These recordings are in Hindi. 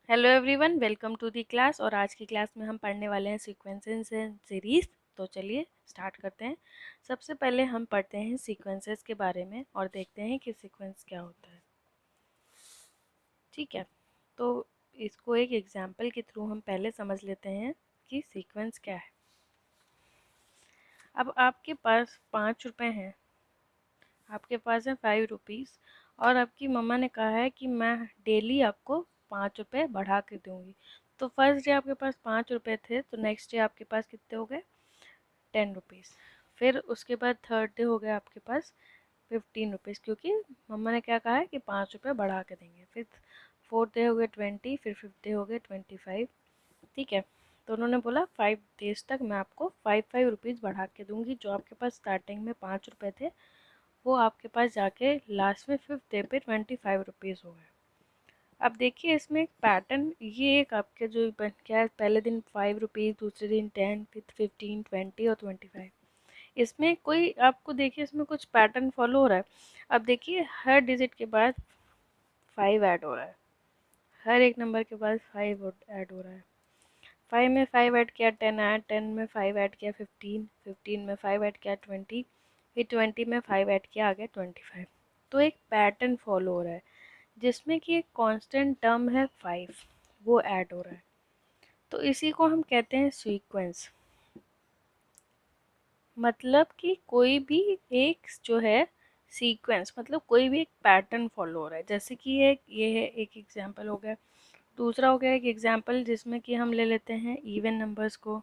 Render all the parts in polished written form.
Hello everyone, welcome to the class. और आज की क्लास में हम पढ़ने वाले हैं सीक्वेंसेस एंड सीरीज। तो चलिए स्टार्ट करते हैं। सबसे पहले हम पढ़ते हैं सीक्वेंसेस के बारे में और देखते हैं कि सीक्वेंस क्या होता है। ठीक है, तो इसको एक एग्जाम्पल के थ्रू हम पहले समझ लेते हैं कि सीक्वेंस क्या है। अब आपके पास 5 रुपये हैं, आपके पास है 5 रुपीज़, और आपकी मम्मा ने कहा है कि मैं डेली आपको 5 रुपये बढ़ा के दूँगी। तो फर्स्ट डे आपके पास 5 रुपये थे, तो नेक्स्ट डे आपके पास कितने हो गए? 10 रुपीज़। फिर उसके बाद थर्ड डे हो गया आपके पास 15 रुपीज़, क्योंकि मम्मा ने क्या कहा है कि 5 रुपये बढ़ा के देंगे। फिर फोर्थ डे हो गए 20, फिर फिफ्थ डे हो गए 25। ठीक है, तो उन्होंने बोला 5 डेज तक मैं आपको 5 रुपीज़ बढ़ा के दूंगी। जो आपके पास स्टार्टिंग में 5 रुपये थे, वो आपके पास जाके लास्ट में फिफ्थ डे पे 25 रुपीज़ हो गए। अब देखिए इसमें एक पैटर्न, ये एक आपके जो क्या है, पहले दिन 5 रुपीज़, दूसरे दिन 10, फिर 15, 20 और 25। इसमें कोई आपको देखिए इसमें कुछ पैटर्न फॉलो हो रहा है। अब देखिए हर डिजिट के बाद 5 ऐड हो रहा है, हर एक नंबर के बाद 5 ऐड हो रहा है। 5 में 5 ऐड किया 10 ऐड, 10 में 5 ऐड किया 15, 15 में 5 ऐड किया 20, फिर 20 में 5 ऐड किया आ गया 25। तो एक पैटर्न फॉलो हो रहा है जिसमें कि एक कांस्टेंट टर्म है 5, वो ऐड हो रहा है। तो इसी को हम कहते हैं सीक्वेंस। मतलब कि कोई भी एक जो है सीक्वेंस, मतलब कोई भी एक पैटर्न फॉलो हो रहा है। जैसे कि ये है एक एग्जांपल हो गया। दूसरा हो गया एक एग्जांपल जिसमें कि हम ले लेते हैं इवन नंबर्स को।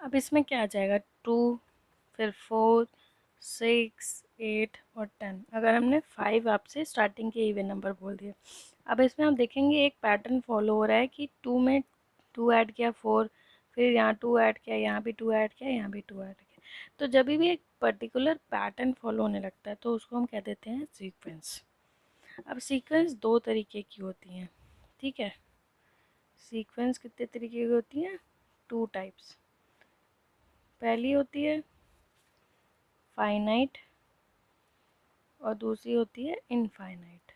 अब इसमें क्या आ जाएगा? 2, फिर 4, 6, 8 और 10। अगर हमने 5 आपसे स्टार्टिंग के इवन नंबर बोल दिए। अब इसमें हम देखेंगे एक पैटर्न फॉलो हो रहा है कि 2 में 2 ऐड किया 4, फिर यहाँ 2 ऐड किया, यहाँ भी 2 ऐड किया, यहाँ भी 2 ऐड किया। तो जब भी एक पर्टिकुलर पैटर्न फॉलो होने लगता है तो उसको हम कह देते हैं सीक्वेंस। अब सीक्वेंस दो तरीके की होती हैं। ठीक है, सीक्वेंस कितने तरीके की होती हैं? 2 टाइप्स। पहली होती है फाइनाइट और दूसरी होती है इनफाइनाइट।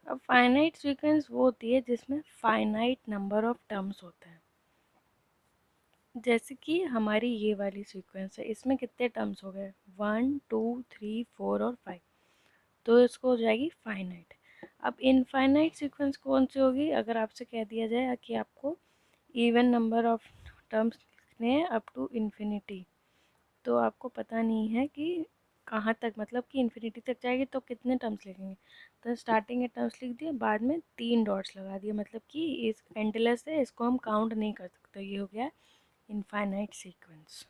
अब फाइनाइट सीक्वेंस वो होती है जिसमें फाइनाइट नंबर ऑफ टर्म्स होते हैं। जैसे कि हमारी ये वाली सीक्वेंस है, इसमें कितने टर्म्स हो गए? 1, 2, 3, 4 और 5। तो इसको हो जाएगी फाइनाइट। अब इनफाइनाइट सीक्वेंस कौन सी होगी? अगर आपसे कह दिया जाए कि आपको इवन नंबर ऑफ टर्म्स लिखने हैं अप टू इन्फिनिटी, तो आपको पता नहीं है कि कहाँ तक, मतलब कि इन्फिनिटी तक जाएगी तो कितने टर्म्स लिखेंगे। तो स्टार्टिंग के टर्म्स लिख दिए, बाद में 3 डॉट्स लगा दिए, मतलब कि इस एंडलेस है, इसको हम काउंट नहीं कर सकते। ये हो गया इनफाइनाइट सीक्वेंस।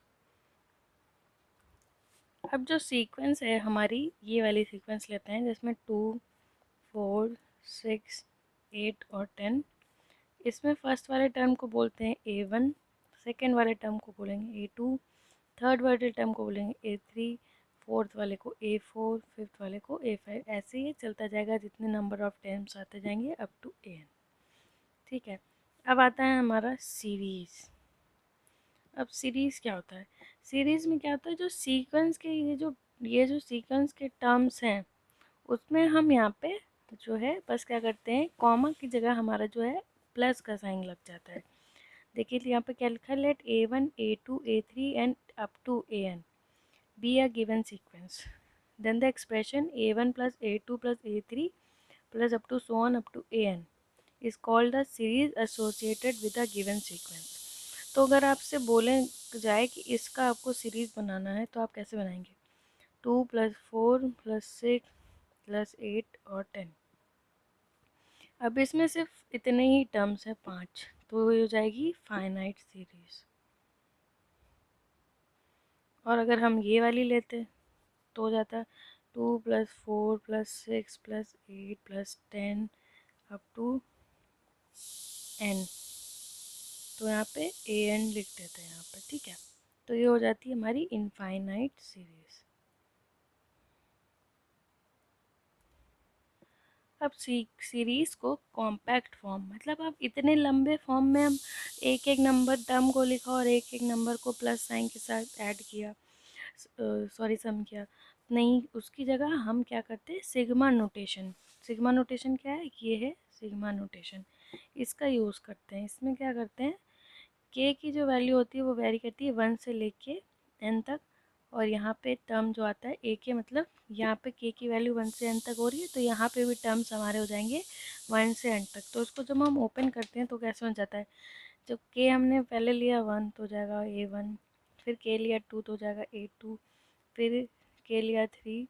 अब जो सीक्वेंस है हमारी, ये वाली सीक्वेंस लेते हैं जिसमें 2, 4, 6, 8 और 10। इसमें फर्स्ट वाले टर्म को बोलते हैं A1, सेकेंड वाले टर्म को बोलेंगे A2, थर्ड वाले टर्म को बोलेंगे A3, फोर्थ वाले को A4, फिफ्थ वाले को A5। ऐसे ही चलता जाएगा जितने नंबर ऑफ टर्म्स आते जाएंगे अप टू AN। ठीक है, अब आता है हमारा सीरीज़। अब सीरीज़ क्या होता है? सीरीज़ में क्या होता है, जो सीक्वेंस के ये जो सीक्वेंस के टर्म्स हैं उसमें हम यहाँ पे जो है बस क्या करते हैं, कॉमा की जगह हमारा जो है प्लस का साइन लग जाता है। देखिए यहाँ पे क्या लिखा है? Let A1, A2, A3 and up to AN be a given sequence, then the expression A1 plus A2 plus A3 plus up to so on up to AN is called a series associated with a given sequence। तो अगर आपसे बोले जाए कि इसका आपको सीरीज़ बनाना है तो आप कैसे बनाएंगे? 2 + 4 + 6 + 8 और 10। अब इसमें सिर्फ इतने ही टर्म्स हैं, 5, तो ये हो जाएगी फाइनाइट सीरीज़। और अगर हम ये वाली लेते तो हो जाता 2 + 4 + 6 + 8 + 10 अप टू n। तो यहाँ पे AN लिख देते हैं यहाँ पे। ठीक है, तो ये हो जाती है हमारी इनफाइनाइट सीरीज़। अब सीरीज़ को कॉम्पैक्ट फॉर्म, मतलब आप इतने लंबे फॉर्म में हम एक एक नंबर टर्म को लिखा और एक एक नंबर को प्लस साइन के साथ ऐड किया, सॉरी सम किया नहीं, उसकी जगह हम क्या करते हैं, सिग्मा नोटेशन सिग्मा नोटेशन क्या है, ये है सिग्मा नोटेशन, इसका यूज़ करते हैं। इसमें क्या करते हैं, के की जो वैल्यू होती है वो वेरी करती है 1 से लेके n तक, और यहाँ पे टर्म जो आता है ए के, मतलब यहाँ पे के की वैल्यू 1 से n तक हो रही है, तो यहाँ पे भी टर्म्स हमारे हो जाएंगे 1 से n तक। तो उसको जब हम ओपन करते हैं तो कैसे बन जाता है, जब के हमने पहले लिया 1 तो हो जाएगा A1, फिर के लिया 2 तो हो जाएगा A2, फिर के लिया 3,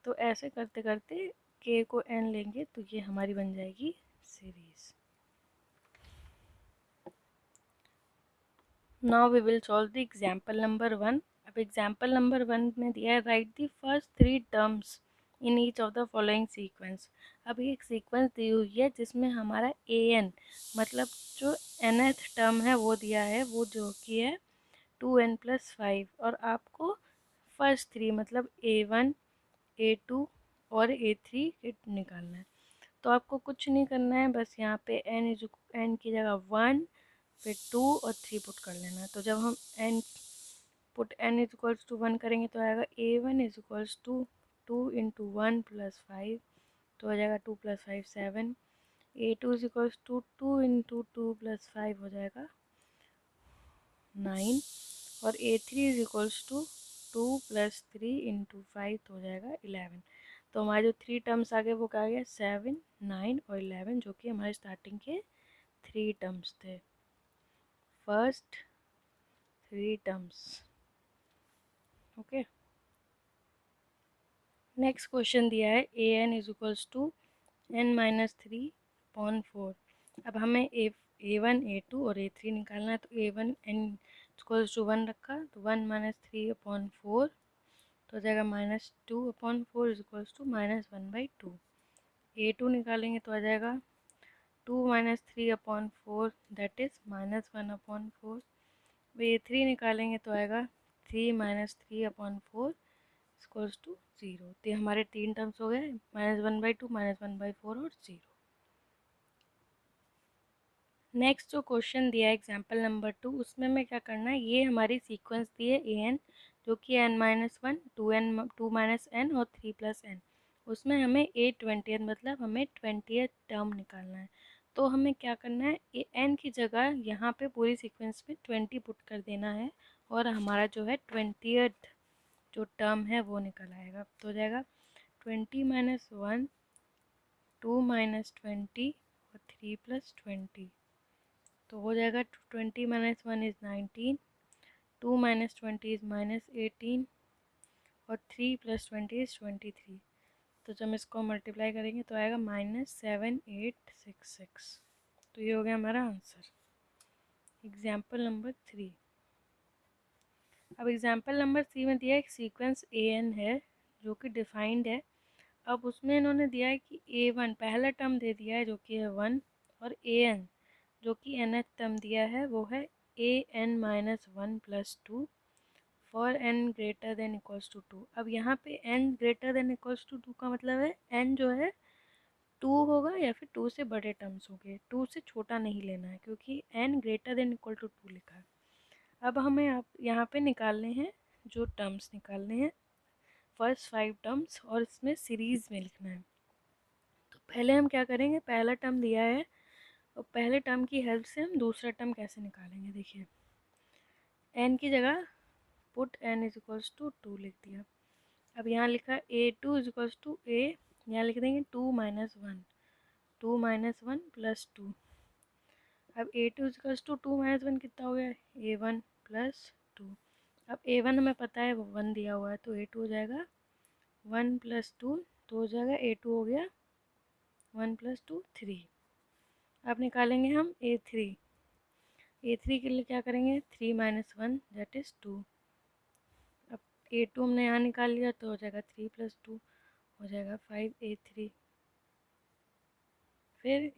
तो ऐसे करते करते के को n लेंगे तो ये हमारी बन जाएगी series. Now we will solve the example number 1। अब एग्जाम्पल नंबर 1 में दिया है write the first 3 terms in each of the following sequence. अब एक सीक्वेंस दी हुई है जिसमें हमारा an मतलब जो nth टर्म है वो दिया है, वो जो कि है 2n+5, और आपको फर्स्ट 3 मतलब A1 A2 और A3 निकालना है। तो आपको कुछ नहीं करना है, बस यहाँ पे n की जगह 1 फिर 2 और 3 पुट कर लेना। तो जब हम n इज टू 1 करेंगे तो आएगा A1 is equals to 2 into 1+5, तो हो जाएगा 2+5 7। A2 is equals to 2 into 2+5 हो जाएगा 9, और A3 is equals to 2+3 into 5 तो हो जाएगा 11। तो हमारे जो 3 टर्म्स आ गए वो क्या आ गया 7 9 और 11, जो कि हमारे स्टार्टिंग के 3 टर्म्स थे, first 3 terms. Okay, next question दिया है an is equals to n-3/4। अब हमें A1 A2 और A3 निकालना है। तो A1 n इक्वल्स टू 1 रखा, तो 1-3/4 तो हो जाएगा -2/4 इज इक्वल्स टू -1/2। A2 निकालेंगे तो आ जाएगा 2-3/4 दैट इज -1/4। A3 निकालेंगे तो आएगा 3-3/4 इक्वल्स टू 0। तो ये हमारे 3 टर्म्स हो गए, -1/2 -1/4 और 0। नेक्स्ट जो क्वेश्चन दिया है एग्जाम्पल नंबर 2, उसमें हमें क्या करना है, ये हमारी सीक्वेंस दी है an जो कि n-1 2-n और 3+n, उसमें हमें A20 मतलब हमें 20th टर्म निकालना है। तो हमें क्या करना है, n की जगह यहाँ पे पूरी सीक्वेंस में 20 पुट कर देना है, और हमारा जो है 20th जो टर्म है वो निकल आएगा। तो हो जाएगा 20-1 2-20 और 3+20, तो हो जाएगा 20-1 इज़ 19, 2-20 इज़ -18 और 3+20 इज़ 23। तो जब हम इसको मल्टीप्लाई करेंगे तो आएगा -7866। तो ये हो गया हमारा आंसर, एग्जाम्पल नंबर 3। अब एग्जाम्पल नंबर 3 में दिया एक सीक्वेंस an है जो कि डिफाइंड है। अब उसमें इन्होंने दिया है कि A1 पहला टर्म दे दिया है जो कि है 1, और an जो कि nth टर्म दिया है वो है an-1+2 for n greater than equals to 2। अब यहाँ पे n greater than equals to 2 का मतलब है n जो है 2 होगा या फिर 2 से बड़े टर्म्स होंगे, 2 से छोटा नहीं लेना है क्योंकि n greater than equal to 2 लिखा है। अब हमें आप यहाँ पे निकालने हैं, जो टर्म्स निकालने हैं फर्स्ट 5 टर्म्स, और इसमें सीरीज़ में लिखना है। तो पहले हम क्या करेंगे, पहला टर्म दिया है और पहले टर्म की हेल्प से हम दूसरा टर्म कैसे निकालेंगे, देखिए n की जगह put n is equals to 2 लिख दिया। अब यहाँ लिखा A2 is equals to a, यहाँ लिख देंगे 2-1 2-1 + 2। अब A2 इज इक्वल्स टू 2-1 कितना हो गया, A1+2। अब A1 हमें पता है वो 1 दिया हुआ है, तो A2 हो जाएगा 1+2, तो हो जाएगा A2 हो गया 1+2 3। अब निकालेंगे हम A3। A3 के लिए क्या करेंगे, 3-1 दैट इज़ 2। अब A2 हमने यहाँ निकाल लिया तो हो जाएगा 3+2 हो जाएगा 5 A3। फिर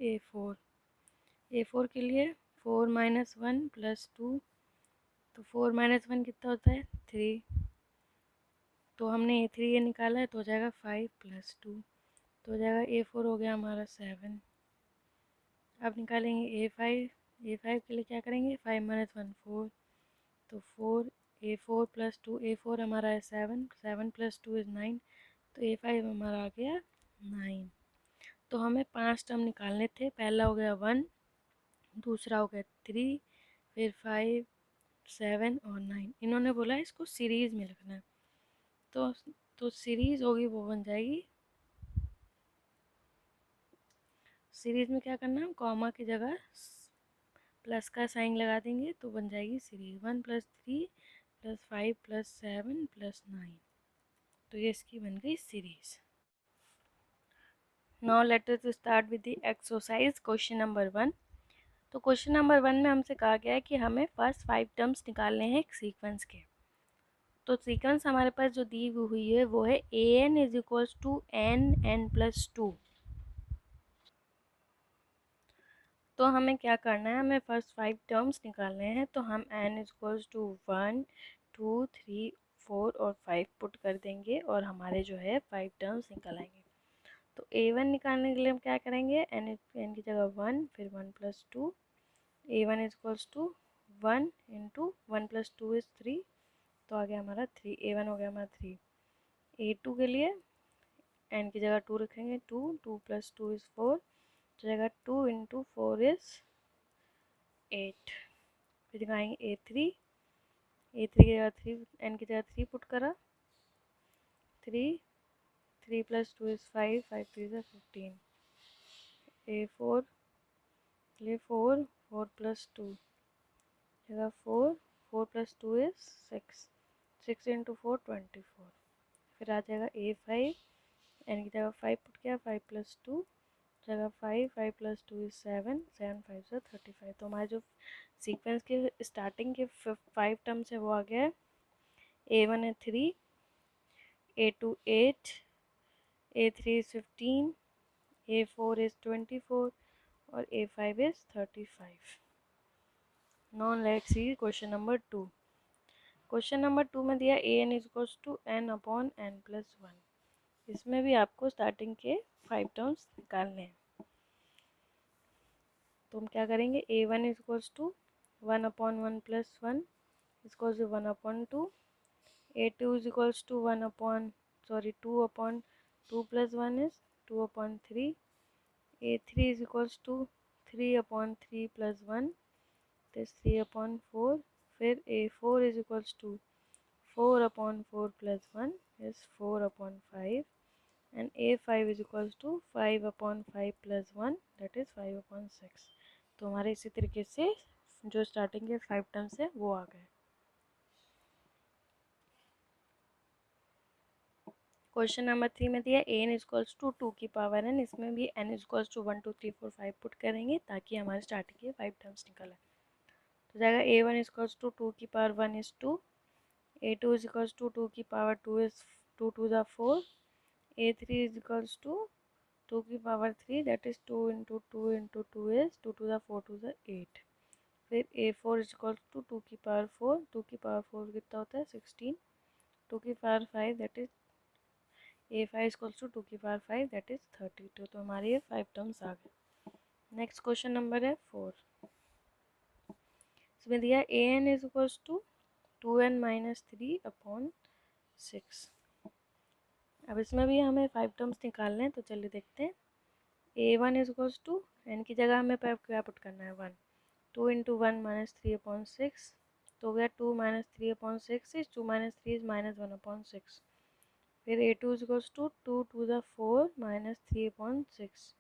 A4 के लिए 4-1 + 2, तो 4-1 कितना होता है 3, तो हमने A3 ये निकाला है तो हो जाएगा 5+2, तो हो जाएगा A4 हो गया हमारा 7। अब निकालेंगे A5 के लिए क्या करेंगे, 5-1 4, तो 4 A4+2 A4 हमारा है 7 7 + 2 इज़ 9, तो A5 हमारा आ गया 9। तो हमें 5 टर्म निकालने थे। पहला हो गया 1, दूसरा हो गया 3, फिर 5, 7 और 9। इन्होंने बोला इसको सीरीज़ में लिखना है। तो सीरीज़ होगी वो बन जाएगी, सीरीज़ में क्या करना है, कॉमा की जगह प्लस का साइन लगा देंगे तो बन जाएगी सीरीज 1 + 3 + 5 + 7 + 9। तो ये इसकी बन गई series. Now let us start with the exercise question number 1। तो क्वेश्चन नंबर 1 में हमसे कहा गया है कि हमें फर्स्ट 5 टर्म्स निकालने हैं एक सीक्वेंस के। तो सीक्वेंस हमारे पास जो दी हुई है वो है an = n+2। तो हमें क्या करना है, हमें फर्स्ट 5 टर्म्स निकालने हैं। तो हम n = 1, 2, 3, 4 और 5 पुट कर देंगे और हमारे जो है 5 टर्म्स निकल आएंगे। तो a1 निकालने के लिए हम क्या करेंगे, n की जगह 1, फिर 1 + 2। a1 = 1 × 1 + 2 = 3, तो आ गया हमारा 3। a1 हो गया हमारा 3। a2 के लिए n की जगह 2 रखेंगे, 2, 2 + 2 = 4, तो जगह 2 × 4 = 8। फिर दिखाएंगे a3 की जगह 3, n की जगह 3 पुट करा, 3, 3 + 2 = 5, 5 × 3 = 15। a4 के लिए 4, 4 + 2 जगह 4, 4 + 2 = 6, 6 × 4 = 24। फिर आ जाएगा a5, n की जगह 5 पुट किया, 5 + 2 जगह 5, 5 + 2 = 7, 7 × 5 = 35। तो हमारे जो सीक्वेंस के स्टार्टिंग के 5 टर्म्स है वो आ गया है। a1 है 3, a2 8, a3 is 15, a4 is 24 और a5 is 35। Now let's see question number 2। Question number 2 में दिया an = n/n+1। इसमें भी आपको स्टार्टिंग के 5 टर्म्स निकालने हैं। तो हम क्या करेंगे, a1 = 1/1 + 1 = 1/2, a2 = 2/2 + 1 is 2/3, a3 = 3/3 + 1 is 3/4, फिर a4 = 4/4 + 1 is 4/5 and a5 = 5/5 + 1 that is 5/6। तो हमारे इसी तरीके से जो स्टार्टिंग के 5 टर्म्स है वो आ गए। क्वेश्चन नंबर 3 में दिया n = 2 की पावर n। इसमें भी n = 1, 2, 3, 4, 5 पुट करेंगे ताकि हमारे स्टार्टिंग के 5 टर्म्स निकल आए। तो जाएगा a1 = 2 की पावर 1 is 2, a2 = 2 की पावर 2 is 2 2 = 4, a3 = 2 की पावर 3 that is 2 × 2 × 2 is 2 2 = 4 2 = 8। फिर a4 = 2 की पावर 4, 2 की पावर 4 कितना होता है 16, 2 की पावर 5 that is a5 = 2 की पावर 5 that is 32। तो हमारे ये 5 टर्म्स आ गए। नेक्स्ट क्वेश्चन नंबर है 4। इसमें दिया an = 2n - 3/6। अब इसमें भी हमें 5 टर्म्स निकालने हैं, तो चलिए देखते हैं। a1 = n की जगह हमें क्या पुट करना है 1, 2 × 1 - 3/6, तो हो गया 2 - 3/6 is 2 - 3 is -1/6। फिर a2 = 2 2 = 4 - 3/6,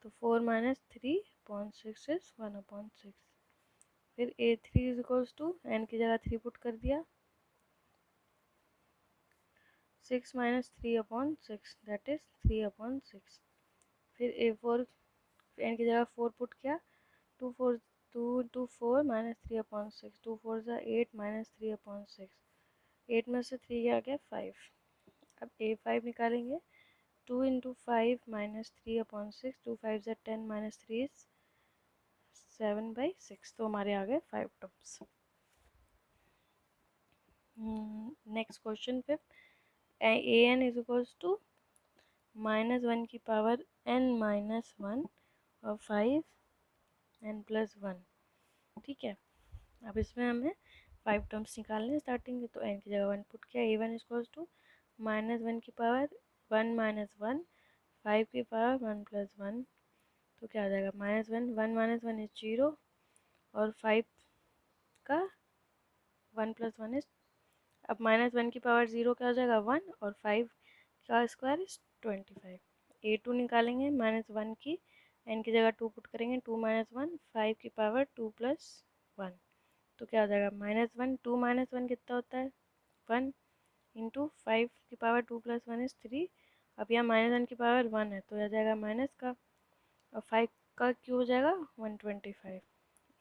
तो 4 - 3/6 is 1/6। फिर a3 = n की जगह 3 पुट कर दिया, 6 - 3/6 that is 3/6। फिर a4 n की जगह 4 पुट किया, 2 4 2 × 4 - 3/6, 2 4 = 8 - 3/6, 8 में से 3 आ गया 5। अब a5 निकालेंगे, 2 × 5 - 3/6, 2 5 = 10 - 3 is 7/6। तो हमारे आ गए 5 टर्म्स। Next question 5। an = -1 की पावर n - 1 और 5 n + 1। ठीक है, अब इसमें हमें 5 टर्म्स निकालने हैं स्टार्टिंग के। तो n की जगह 1 पुट किया, a1 = -1 की पावर 1 - 1 5 की पावर 1 प्लस 1, तो क्या आ जाएगा -1, 1 माइनस 1 इज 0, और 5 का 1 प्लस 1 इज, अब -1 की पावर 0 क्या हो जाएगा 1, और 5 का स्क्वायर इज 25। A2 निकालेंगे -1 की, n की जगह 2 पुट करेंगे, 2 माइनस 1, 5 की पावर 2 प्लस 1, तो क्या हो जाएगा -1, 2 माइनस 1 कितना होता है 1, इंटू 5 की पावर 2 प्लस 1 इज 3। अब यहाँ -1 की पावर 1 है तो आ जाएगा माइनस का, और 5 का क्यों हो जाएगा 125।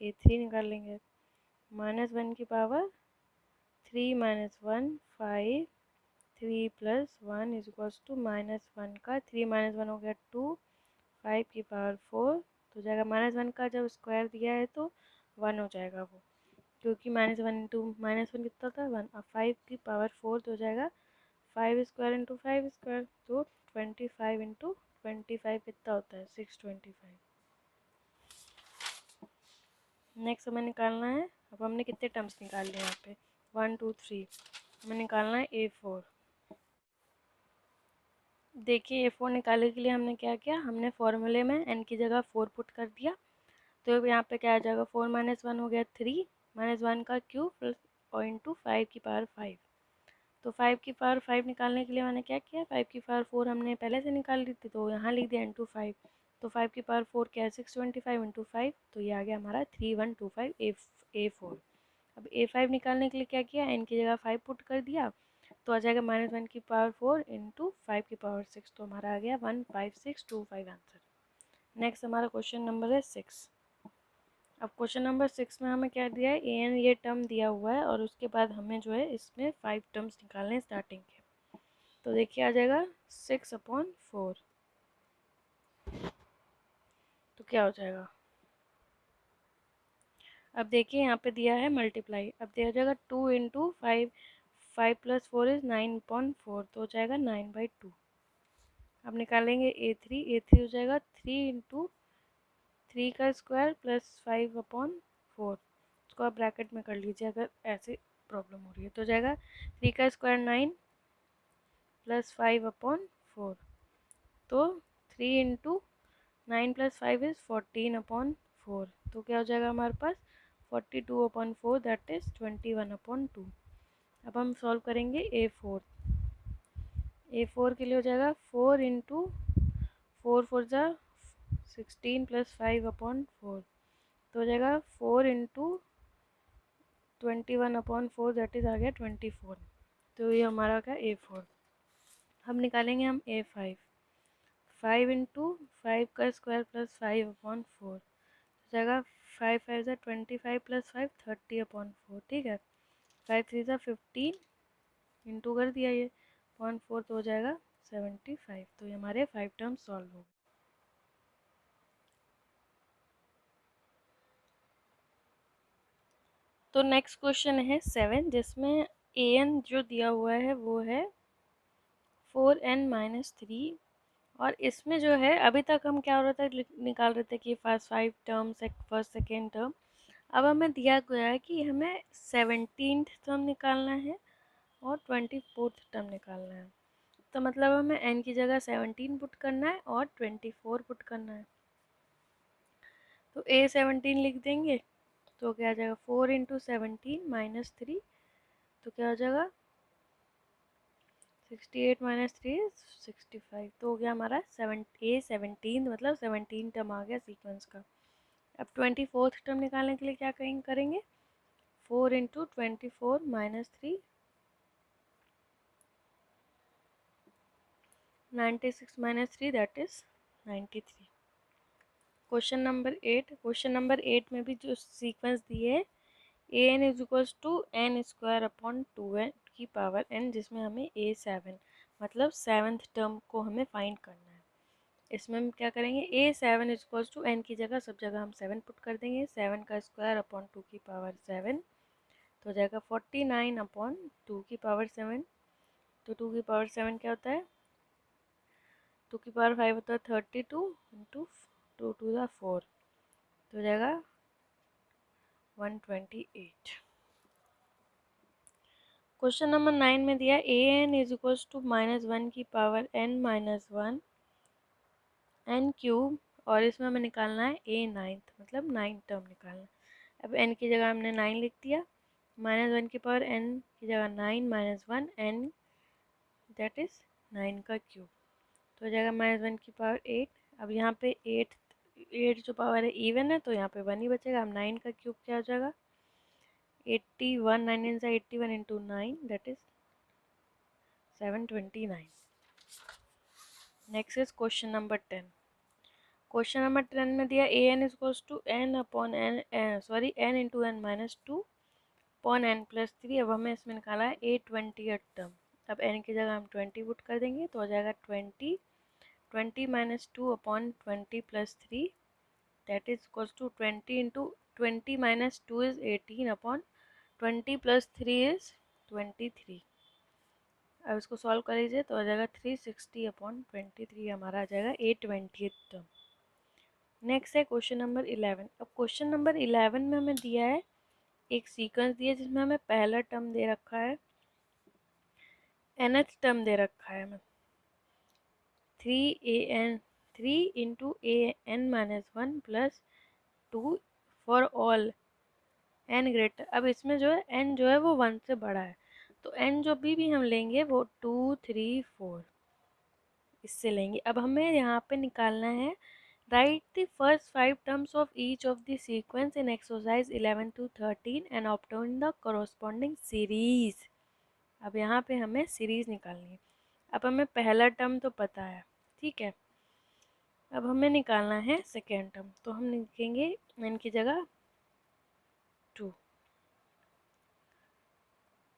A3 निकाल लेंगे, -1 की power 3 minus 1 5, 3 plus 1 is equals to -1 का 3 माइनस 1 हो गया 2, 5 की पावर 4, तो जाएगा -1 का जब स्क्वायर दिया है तो 1 हो जाएगा वो, क्योंकि -1 इंटू -1 कितना था 1, अब 5 की पावर 4 तो हो जाएगा 5 स्क्वायर इंटू 5 स्क्वायर, तो 25 इंटू 25 कितना होता है 625। नेक्स्ट हमें निकालना है, अब हमने कितने टर्म्स निकाल लिए यहाँ पे 1 2 3, हमें निकालना है A4। देखिए A4 निकालने के लिए हमने क्या किया, हमने फॉर्मूले में n की जगह 4 पुट कर दिया, तो यहाँ पे क्या आ जाएगा 4 माइनस 1 हो गया 3, -1 का क्यूब प्लस और इंटू 5 की पावर 5, तो 5 की पावर 5 निकालने के लिए मैंने क्या किया, 5 की पावर 4 हमने पहले से निकाल ली थी तो यहाँ लिख दिया इंटू 5, तो 5 की पावर 4 क्या है 625 इंटू 5, तो ये आ गया हमारा 3125 A4। अब A5 निकालने के लिए क्या किया, n की जगह 5 पुट कर दिया, तो आ जाएगा -1 की पावर 4 इंटू 5 की पावर 6, तो हमारा आ गया 15625 आंसर। नेक्स्ट हमारा क्वेश्चन नंबर है 6। अब क्वेश्चन नंबर 6 में हमें क्या दिया है, an ये टर्म दिया हुआ है और उसके बाद हमें जो है इसमें 5 टर्म्स निकालने हैं स्टार्टिंग के, तो देखिए आ जाएगा 6/4, तो क्या हो जाएगा, अब देखिए यहाँ पे दिया है मल्टीप्लाई, अब दिया जाएगा 2 इंटू 5, 5 प्लस 4 इज 9/4, तो हो जाएगा 9/2। अब निकालेंगे A3 हो जाएगा 3 इंटू 3 का स्क्वायर प्लस 5/4, इसको आप ब्रैकेट में कर लीजिए अगर ऐसे प्रॉब्लम हो रही है, तो जाएगा 3 का स्क्वायर 9 प्लस 5/4, तो 3 इंटू 9 प्लस 5 इज़ 14/4, तो क्या हो जाएगा हमारे पास 42/4, दैट इज़ 21/2। अब हम सॉल्व करेंगे A4 के लिए हो जाएगा 4 इंटू 4 4 ज़ा 16 प्लस 5/4, तो हो जाएगा 4 इंटू 21/4, दैट इज़ आ गया 24, तो ये हमारा क्या A4। अब निकालेंगे हम A5, 5 इंटू 5 का स्क्वायर प्लस 5/4, जाएगा 5 5 ज़ा 25 प्लस 5 30/4, ठीक है, 5 3 ज़ा 15 इंटू कर दिया ये 0.4, तो हो जाएगा 75, तो ये हमारे 5 टर्म्स सॉल्व हो गए। तो नेक्स्ट क्वेश्चन है 7, जिसमें an जो दिया हुआ है वो है 4n-3, और इसमें जो है अभी तक हम क्या हो रहा था निकाल रहे थे कि first 5 terms first second term, अब हमें दिया गया है कि हमें 17th टर्म निकालना है और 24th टर्म निकालना है, तो मतलब हमें n की जगह 17 पुट करना है और 24 पुट करना है, तो A17 लिख देंगे, तो क्या आ जाएगा 4 इंटू 17 माइनस 3, तो क्या हो जाएगा 68 माइनस 3 65, तो हो गया हमारा A17, मतलब 17 टर्म आ गया सीक्वेंस का। अब 24th टर्म निकालने के लिए क्या करेंगे 4 into 24 minus 3, 96 minus 3 that is 93। Question number 8 में भी जो सीक्वेंस दिए है an is equals to n square upon 2n की पावर n, जिसमें हमें A7 मतलब 7th टर्म को हमें फाइंड करना है। इसमें हम क्या करेंगे A7 is equals to n की जगह सब जगह हम 7 पुट कर देंगे, 7 का स्क्वायर अपॉन 2 की पावर 7, तो हो जाएगा 49/2 की पावर 7, तो 2 की पावर 7 क्या होता है 2 की पावर 5 होता है 32 इंटू 2 टू द 4, तो हो जाएगा 128। क्वेश्चन नंबर 9 में दिया an इज इक्वल्स टू -1 की पावर n-1 एन क्यूब, और इसमें हमें निकालना है ए नाइन्थ, मतलब 9 टर्म निकालना है। अब एन की जगह हमने 9 लिख दिया, -1 की पावर एन की जगह 9 -1 एन, दैट इज 9 का क्यूब, तो हो जाएगा -1 की पावर 8। अब यहाँ पे 8 जो पावर है इवन है, तो यहाँ पे 1 ही बचेगा। अब 9 का क्यूब क्या हो जाएगा, 81, 9 से 81 into 9, that is 729। Next is question number 10। Question number 10 में दिया a n is two n upon n, sorry n into n minus 2 upon n plus 3। अब हमें इसमें निकाला है A20 टर्म। अब एन की जगह हम 20 पुट कर देंगे, तो हो जाएगा 20 minus 2 upon 20 plus 3, that is equals to 20 into 20 minus 2 is 18 upon 20 plus 3 is 23। अब इसको सॉल्व कर लीजिए, तो हो जाएगा 360 अपॉन 23, हमारा आ जाएगा A20 टर्म। नेक्स्ट है क्वेश्चन नंबर 11। अब क्वेश्चन नंबर 11 में हमें दिया है एक सीक्वेंस दिया है, जिसमें हमें पहला टर्म दे रखा है, nth टर्म दे रखा है हमें 3 into A N minus 1 plus 2 for all n greater. अब इसमें जो है n जो है वो 1 से बड़ा है, तो n जो भी हम लेंगे वो 2 3 4 इससे लेंगे। अब हमें यहाँ पे निकालना है, write the first 5 terms of each of the sequence in exercise 11 to 13 and obtain the corresponding series. अब यहाँ पे हमें सीरीज निकालनी है। अब हमें पहला टर्म तो पता है, ठीक है। अब हमें निकालना है सेकेंड टर्म, तो हम लिखेंगे n की जगह 2,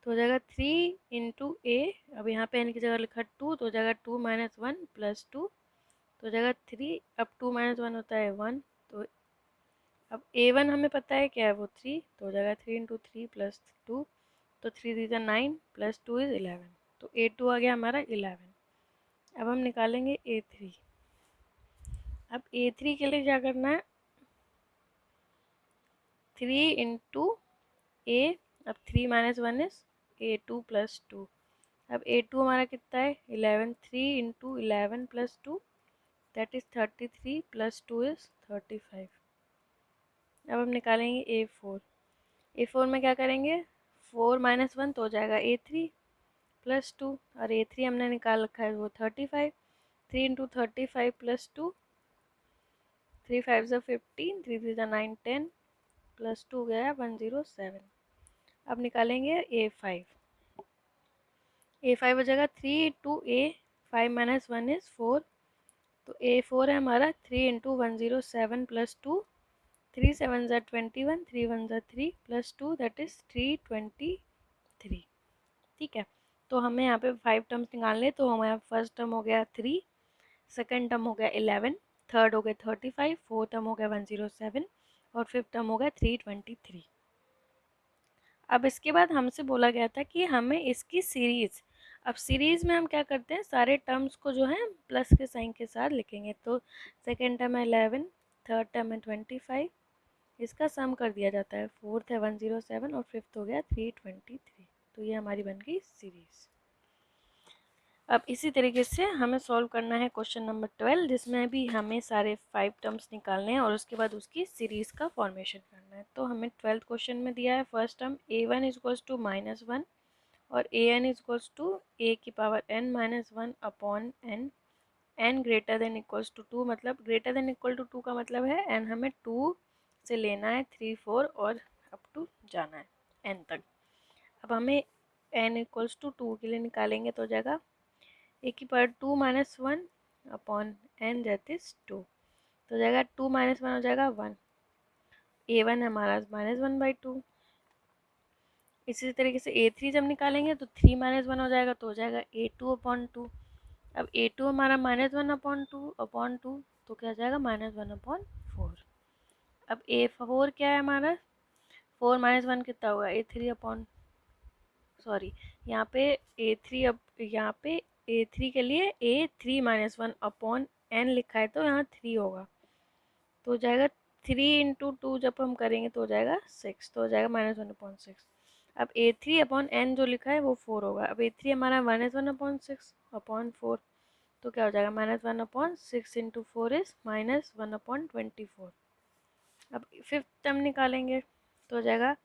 तो हो जाएगा 3 इंटू ए। अब यहाँ पे n की जगह लिखा 2, तो हो जाएगा 2 माइनस 1 प्लस 2, तो हो जाएगा 3। अब 2 माइनस 1 होता है 1, तो अब A1 हमें पता है क्या है, वो 3, तो हो जाएगा 3 इंटू 3 प्लस 2, तो 3 3 9 प्लस 2 इज 11, तो A2 आ गया हमारा 11। अब हम निकालेंगे A3। अब A3 के लिए क्या करना है, 3 इंटू ए, अब 3 माइनस 1 इज A2 प्लस 2। अब A2 हमारा कितना है 11, 3 into 11 plus 2, that is 33 plus 2 is 35। अब हम निकालेंगे A4। A4 में क्या करेंगे, 4 माइनस 1 तो हो जाएगा A3 प्लस 2, और A3 हमने निकाल रखा है वो 35। 3 इंटू 35 प्लस 2, 3 5 ज़ा 15, 3 3 ज़ा 9 10 प्लस 2 गया 107। अब निकालेंगे A5। A5 हो जाएगा 3 इंटू ए, 5 माइनस 1 इज़ 4, तो A4 है हमारा 3 इंटू 107 प्लस 2, 3 7 ज़ा 21, 3 1 ज़ा 3 प्लस 2, दैट इज़ 323। ठीक है, तो हमें यहाँ पे 5 टर्म्स निकालने, तो हमारा फर्स्ट टर्म हो गया 3, सेकेंड टर्म हो गया 11, थर्ड हो गया 35, फोर्थ टर्म हो गया 107 और फिफ्थ टर्म हो गया 323। अब इसके बाद हमसे बोला गया था कि हमें इसकी सीरीज़, अब सीरीज़ में हम क्या करते हैं, सारे टर्म्स को जो है प्लस के साइन के साथ लिखेंगे। तो सेकेंड टर्म है 11, थर्ड टर्म है 25, इसका सम कर दिया जाता है, फोर्थ है 107 और फिफ्थ हो गया 323। तो ये हमारी बन गई सीरीज़। अब इसी तरीके से हमें सॉल्व करना है क्वेश्चन नंबर 12, जिसमें भी हमें सारे 5 टर्म्स निकालने हैं और उसके बाद उसकी सीरीज़ का फॉर्मेशन करना है। तो हमें 12th क्वेश्चन में दिया है first term A1 is equals to -1 और AN is equals to A की power n minus 1 upon n greater than equals to 2, मतलब ग्रेटर देन इक्वल टू 2 का मतलब है n हमें 2 से लेना है 3 4 और अप टू जाना है n तक। अब हमें n इक्वल्स टू 2 के लिए निकालेंगे, तो हो जाएगा ए की power 2 minus 1 upon n that is 2, तो हो जाएगा 2 माइनस 1 हो जाएगा 1, A1 है हमारा -1/2। इसी तरीके से A3 जब निकालेंगे तो 3 माइनस 1 हो जाएगा, तो हो जाएगा A2 अपॉन 2। अब A2 हमारा -1 अपॉन 2 तो क्या हो जाएगा -1/4। अब A4 क्या है हमारा, 4 माइनस 1 कितना होगा A3 अपॉन, सॉरी यहाँ पे A3, अब यहाँ पे A3 के लिए A3 माइनस 1 अपॉन n लिखा है, तो यहाँ 3 होगा, तो हो जाएगा 3 इंटू 2 जब हम करेंगे तो हो जाएगा 6, तो हो जाएगा -1/6। अब A3 अपॉन n जो लिखा है वो 4 होगा। अब A3 हमारा -1/6 अपॉन 4, तो क्या हो जाएगा, -1/6 इंटू 4 इज -1/24। अब फिफ्थ टर्म निकालेंगे तो हो जाएगा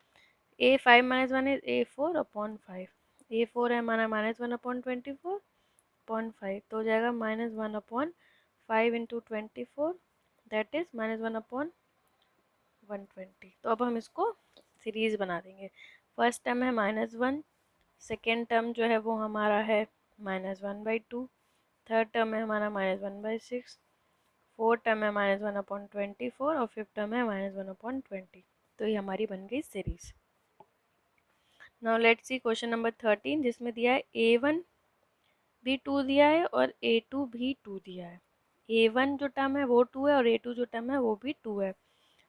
A5 - 1 इज A4/5। A4 है हमारा -1/24/5, तो हो जाएगा -1/5 इंटू 24, दैट इज -1/120। तो अब हम इसको सीरीज बना देंगे। फर्स्ट टर्म है -1, सेकेंड टर्म जो है वो हमारा है -1/2, थर्ड टर्म है हमारा -1/6, फोर्थ टर्म है -1/24 और फिफ्थ टर्म है -1/20। तो ये हमारी बन गई series. Now let's see question number 13, जिसमें दिया है A1 भी 2 दिया है और A2 भी 2 दिया है। A1 जो टर्म है वो 2 है और A2 जो टर्म है वो भी 2 है।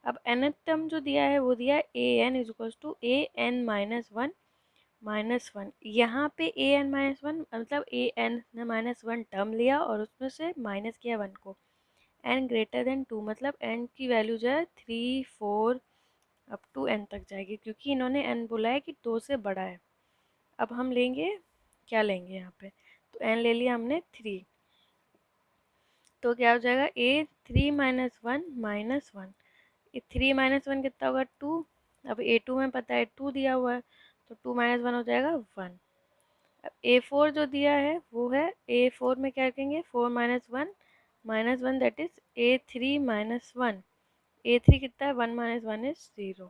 अब nth टर्म जो दिया है वो दिया है an is equal to an-1 यहाँ पे an-1 मतलब an ने -1 टर्म लिया और उसमें से माइनस किया 1 को। n ग्रेटर देन 2 मतलब n की वैल्यू जो है 3, 4 अप टू n तक जाएगी, क्योंकि इन्होंने n बोला है कि 2 से बड़ा है। अब हम लेंगे, क्या लेंगे यहाँ पे, तो n ले लिया हमने 3, तो क्या हो जाएगा A3-1 -1। 3 - 1 कितना होगा 2। अब A2 में पता है 2 दिया हुआ है, तो 2 - 1 हो जाएगा 1। अब A4 जो दिया है वो है, A4 में क्या रखेंगे 4 - 1 दैट इज A3-1। A3 कितना है 1 - 1 इज 0।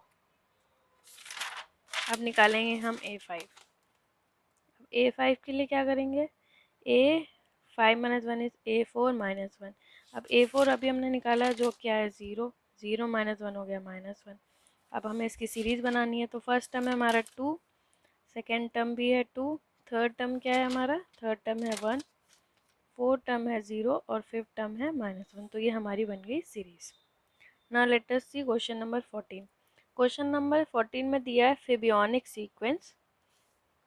अब निकालेंगे हम A5। अब A5 के लिए क्या करेंगे, A5 - 1 इज A4-1। अब A4 अभी हमने निकाला जो क्या है 0, 0 - 1 हो गया -1। अब हमें इसकी सीरीज बनानी है, तो फर्स्ट टर्म है हमारा 2, सेकेंड टर्म भी है 2, थर्ड टर्म क्या है हमारा, थर्ड टर्म है 1, फोर्थ टर्म है 0 और फिफ्थ टर्म है -1। तो ये हमारी बन गई सीरीज। नाउ लेट अस सी क्वेश्चन नंबर 14। क्वेश्चन नंबर 14 में दिया है फेबियोनिक सीक्वेंस,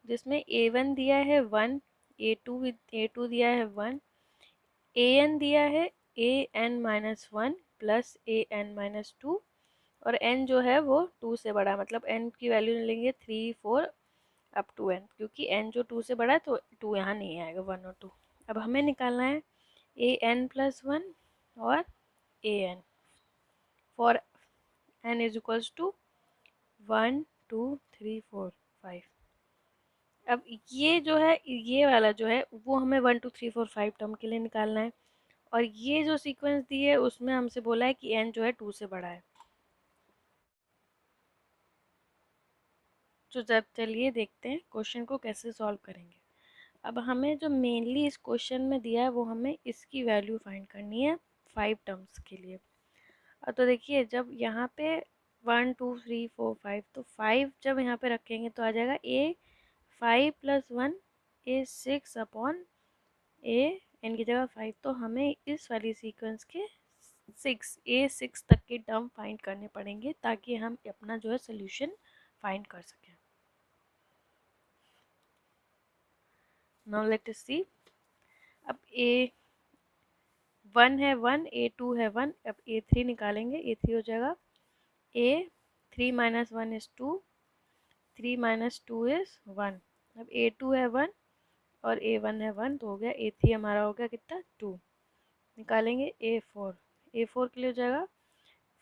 जिसमें A1 दिया है 1, A2 दिया है 1, an दिया है an-1 प्लस an-2 और n जो है वो 2 से बड़ा, मतलब n की वैल्यू लेंगे 3, 4 अप टू n, क्योंकि n जो 2 से बड़ा है तो 2 यहाँ नहीं आएगा, 1 और 2। अब हमें निकालना है an+1 और an for n is equals to 1, 2, 3, 4, 5। अब ये जो है, ये वाला जो है वो हमें 1, 2, 3, 4, 5 टर्म के लिए निकालना है, और ये जो सीक्वेंस दी है उसमें हमसे बोला है कि n जो है 2 से बड़ा है। तो जब चलिए देखते हैं क्वेश्चन को कैसे सॉल्व करेंगे। अब हमें जो मेनली इस क्वेश्चन में दिया है वो हमें इसकी वैल्यू फाइंड करनी है 5 टर्म्स के लिए। अब तो देखिए जब यहाँ पे 1, 2, 3, 4, 5, तो 5 जब यहाँ पे रखेंगे तो आ जाएगा A5+1 A6/A n की जगह 5। तो हमें इस वाली सीक्वेंस के 6 तक के टर्म फाइंड करने पड़ेंगे ताकि हम अपना जो है सोल्यूशन फाइंड कर सकें। नाउ लेट अस सी। अब A1 है 1, A2 है 1, अब A3 निकालेंगे। A3 हो जाएगा A3-1 इज 2, 3 - 2 इज 1। अब A2 है 1 और A1 है 1, तो हो गया A3 हमारा हो गया कितना 2। निकालेंगे A4। A4 के लिए हो जाएगा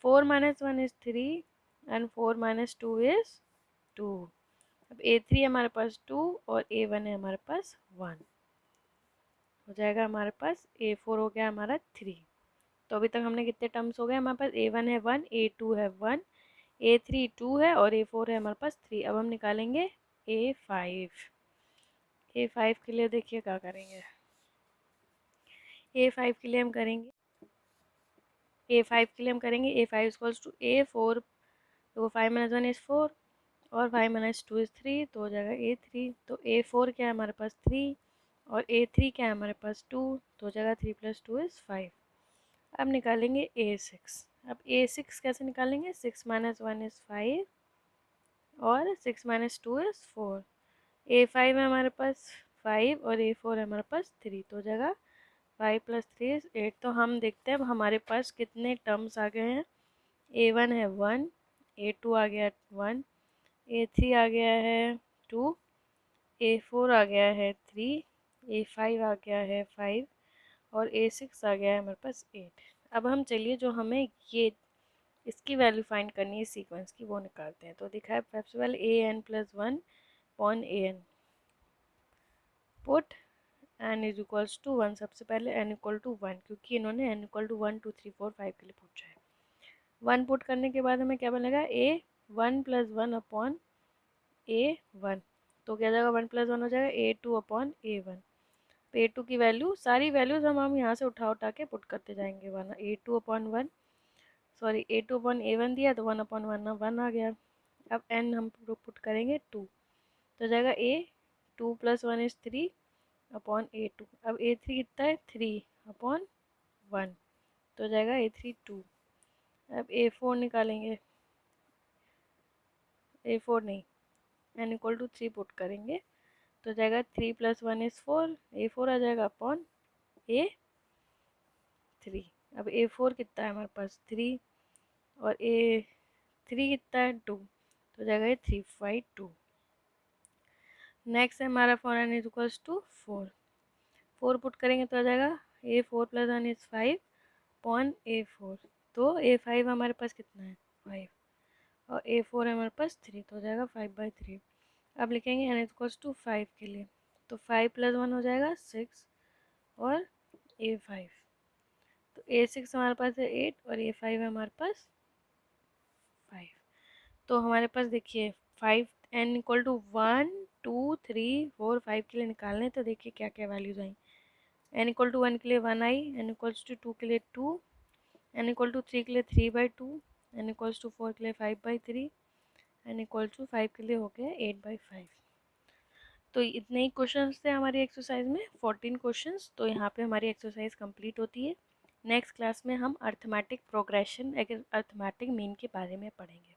4 - 1 इज 3 एंड 4 - 2 इज 2। अब A3 हमारे पास 2 और A1 है हमारे पास 1, हो जाएगा हमारे पास A4 हो गया हमारा 3। तो अभी तक हमने कितने टर्म्स हो गए हमारे पास, A1 है 1, A2 है 1, A3 2 है और A4 है हमारे पास 3। अब हम निकालेंगे A5। A5 के लिए देखिए क्या करेंगे। A5 के लिए हम करेंगे A5 इक्वल्स टू A4, तो 5 - 1 इज 4 और 5 - 2 इज 3, तो हो जाएगा A3। तो A4 क्या है हमारे पास 3 और A3 क्या है हमारे पास 2, तो हो जाएगा 3 + 2 इज 5। अब निकालेंगे A6। अब A6 कैसे निकालेंगे, 6 - 1 इज 5 और 6 - 2 इज 4। A5 है हमारे पास 5 और A4 है हमारे पास 3, तो हो जाएगा 5 + 3 इज 8। तो हम देखते हैं अब हमारे पास कितने टर्म्स आ गए हैं। A1 है 1, A2 आ गया 1, A3 आ गया है 2, A4 आ गया है 3, A5 आ गया है 5 और A6 आ गया है हमारे पास 8। अब हम चलिए जो हमें ये इसकी वैल्यू फाइंड करनी है सीक्वेंस की, वो निकालते हैं। तो दिखा है सबसे पहले an+1 upon an, put n is equals to 1। सबसे पहले n इक्वल टू 1, क्योंकि इन्होंने n इक्वल टू 1 2 3 4 5 के लिए पूछा है। 1 पुट करने के बाद हमें क्या बनेगा, a1+1 अपॉन a1। तो क्या जाएगा, 1+1 हो जाएगा a2 अपॉन a1। a2 की वैल्यू, सारी वैल्यूज हम यहाँ से उठा उठा के पुट करते जाएंगे। One a2 upon 1, sorry a2 upon a1 दिया तो 1 अपॉन 1 1 आ गया। अब n हम पुट करेंगे 2, तो जाएगा a2+1 इज 3 अपॉन a2। अब a3 कितना है, 3 अपॉन 1, तो जाएगा a3 2। अब a4 निकालेंगे, a4 नहीं, n इक्वल टू 3 पुट करेंगे तो जाएगा 3+1 इज 4, a4 आ जाएगा अपॉन a3। अब a4 कितना है हमारे पास 3, और a3 कितना है 2, तो जाएगा ये 3 5 2। नेक्स्ट है हमारा 4n is equals to 4, 4 put करेंगे तो आ जाएगा a4+1 इज 5 अपॉन a4। तो a5 हमारे पास कितना है 5, और a4 है हमारे पास 3, तो हो जाएगा 5/3। अब लिखेंगे n इक्वल्स टू 5 के लिए, तो 5+1 हो जाएगा 6 और a5। तो a6 हमारे पास है 8 और a5 है हमारे पास 5। तो हमारे पास देखिए 5 n इक्वल टू 1 2 3 4 5 के लिए निकालने, तो देखिए क्या क्या वैल्यूज आई। n इक्वल टू 1 के लिए 1 आई, n इक्वल्स टू 2 के लिए 2, n इक्वल टू 3 के लिए 3/2, n इक्वल्स टू 4 के लिए 5/3, n इक्वल टू 5 के लिए हो गया 8/5। तो इतने ही क्वेश्चंस थे हमारी एक्सरसाइज में, 14 क्वेश्चंस। तो यहाँ पे हमारी एक्सरसाइज कंप्लीट होती है। नेक्स्ट क्लास में हम अर्थमेटिक प्रोग्रेशन, अर्थमेटिक मीन के बारे में पढ़ेंगे।